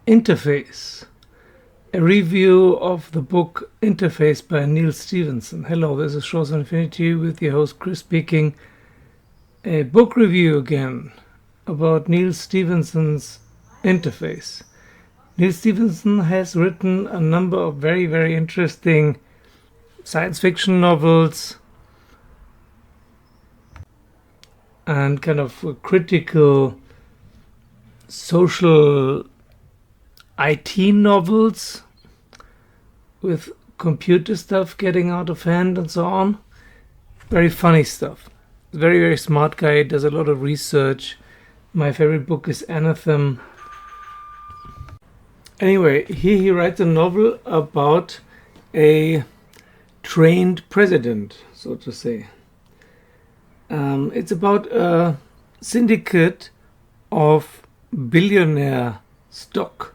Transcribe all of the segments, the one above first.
Interface, a review of the book Interface by Neal Stephenson. Hello, this is Shores of Infinity with your host Chris speaking. A book review again about Neal Stephenson's Interface. Neal Stephenson has written a number of very, very interesting science fiction novels and kind of critical social IT novels with computer stuff getting out of hand and so on. Very funny stuff. Very, very smart guy, does a lot of research. My favorite book is Anthem. Anyway, here he writes a novel about a trained president, so to say. It's about a syndicate of billionaire stock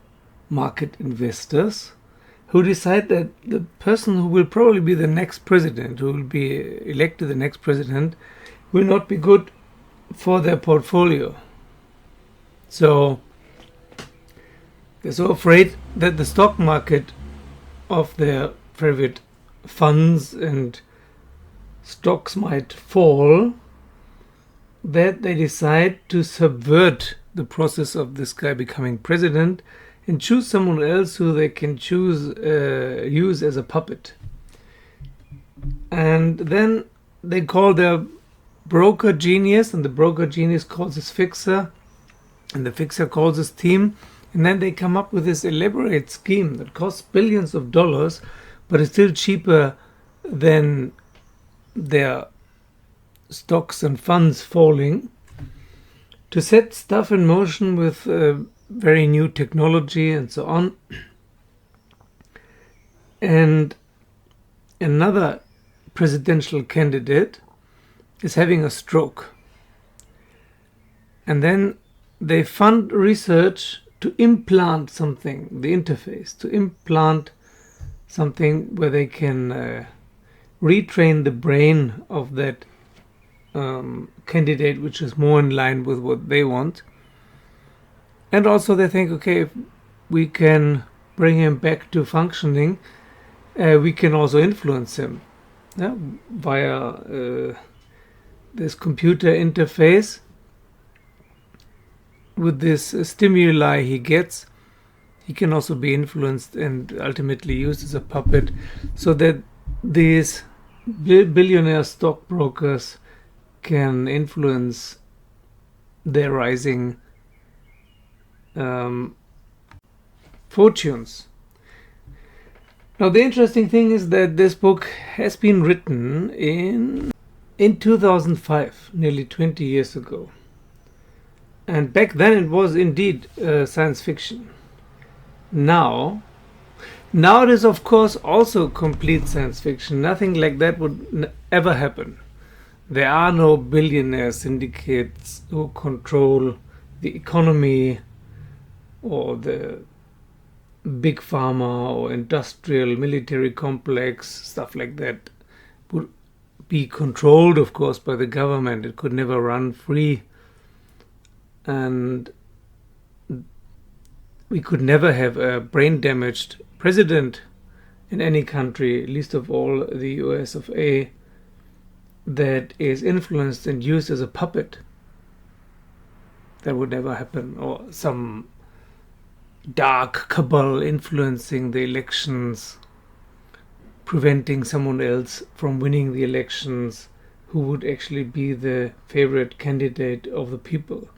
market investors who decide that the person who will probably be the next president, who will be elected the next president, will not be good for their portfolio. So they're so afraid that the stock market of their favorite funds and stocks might fall that they decide to subvert the process of this guy becoming president and choose someone else who they can use as a puppet. And then they call their broker genius, and the broker genius calls his fixer, and the fixer calls his team, and then they come up with this elaborate scheme that costs billions of dollars, but is still cheaper than their stocks and funds falling, to set stuff in motion with very new technology and so on. And another presidential candidate is having a stroke. And then they fund research to implant something, the interface, to implant something where they can retrain the brain of that candidate, which is more in line with what they want. And also they think, okay, if we can bring him back to functioning, we can also influence him via this computer interface. With this stimuli he gets, he can also be influenced and ultimately used as a puppet, so that these billionaire stockbrokers can influence their rising fortunes. Now the interesting thing is that this book has been written in 2005, nearly 20 years ago. And back then it was indeed science fiction. Now it is of course also complete science fiction. Nothing like that would ever happen. There are no billionaire syndicates who control the economy or the big pharma or industrial military complex. Stuff like that would be controlled, of course, by the government. It could never run free. And we could never have a brain-damaged president in any country, least of all the US of A, that is influenced and used as a puppet. That would never happen. Or some dark cabal influencing the elections, preventing someone else from winning the elections who would actually be the favorite candidate of the people.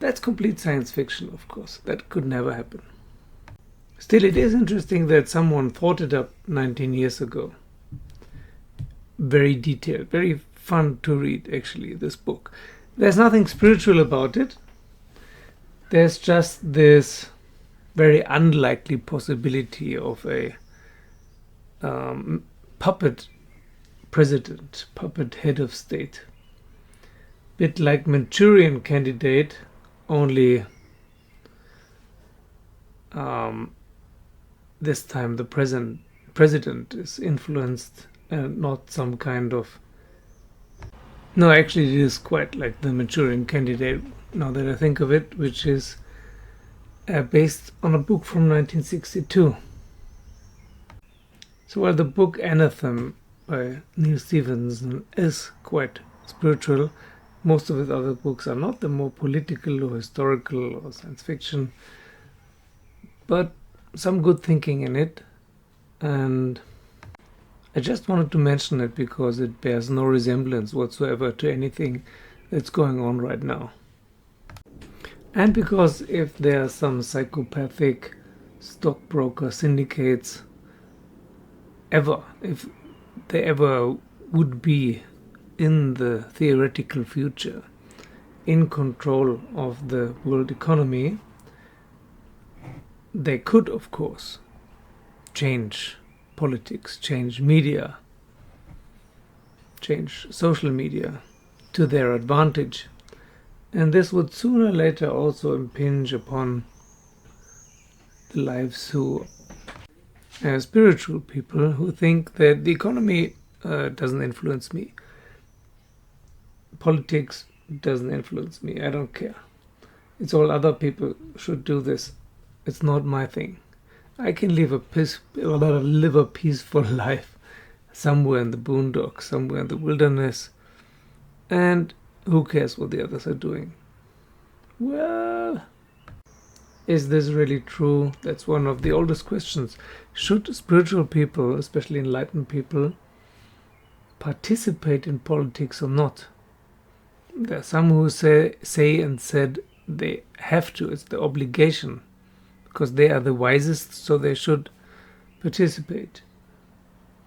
That's complete science fiction, of course. That could never happen. Still, it is interesting that someone thought it up 19 years ago. Very detailed, very fun to read, actually, this book. There's nothing spiritual about it. There's just this very unlikely possibility of a puppet president, puppet head of state. Bit like Manchurian Candidate, only this time the president is influenced and not some kind of... No, actually it is quite like the Manchurian Candidate, now that I think of it, which is based on a book from 1962. So while the book Anathem by Neal Stephenson is quite spiritual, most of his other books are not. They're more political or historical or science fiction, but some good thinking in it. And I just wanted to mention it because it bears no resemblance whatsoever to anything that's going on right now. And because if there are some psychopathic stockbroker syndicates if they ever would be in the theoretical future in control of the world economy, they could, of course, change politics, change media, change social media to their advantage. And this would sooner or later also impinge upon the lives who spiritual people who think that the economy doesn't influence me. Politics doesn't influence me. I don't care. It's all other people should do this. It's not my thing. I can live a peaceful life somewhere in the boondocks, somewhere in the wilderness, and who cares what the others are doing? Well, is this really true? That's one of the oldest questions. Should spiritual people, especially enlightened people, participate in politics or not? There are some who say and said they have to. It's the obligation because they are the wisest, so they should participate.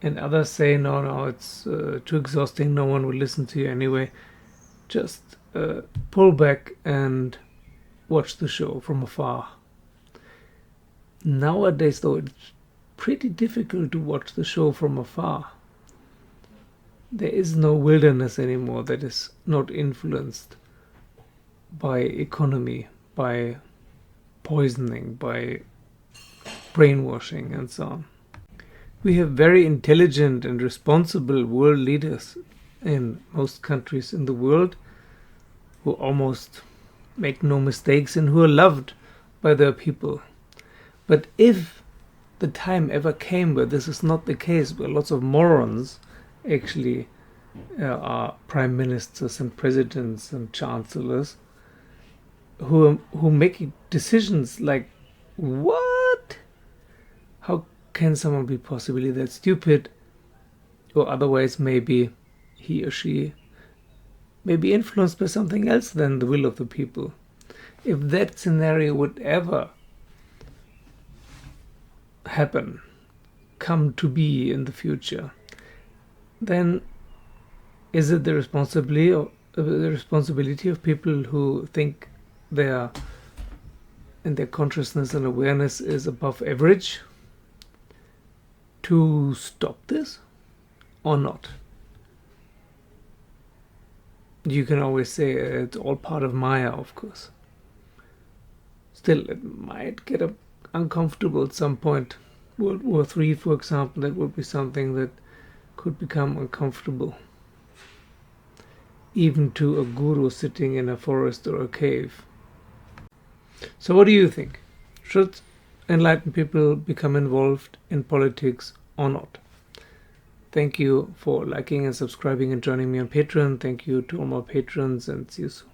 And others say, no, it's too exhausting. No one will listen to you anyway. Just pull back and watch the show from afar. Nowadays, though, it's pretty difficult to watch the show from afar. There is no wilderness anymore that is not influenced by economy, by poisoning, by brainwashing, and so on. We have very intelligent and responsible world leaders in most countries in the world who almost make no mistakes and who are loved by their people. But if the time ever came where this is not the case, where lots of morons actually are prime ministers and presidents and chancellors who make decisions like, what? How can someone be possibly that stupid? Or otherwise maybe he or she may be influenced by something else than the will of the people. If that scenario would ever happen, come to be in the future, then is it the responsibility of people who think their consciousness and awareness is above average to stop this or not? You can always say it's all part of Maya, of course. Still, it might get uncomfortable at some point. World War III, for example, that would be something that could become uncomfortable. Even to a guru sitting in a forest or a cave. So what do you think? Should enlightened people become involved in politics or not? Thank you for liking and subscribing and joining me on Patreon. Thank you to all my patrons, and see you soon.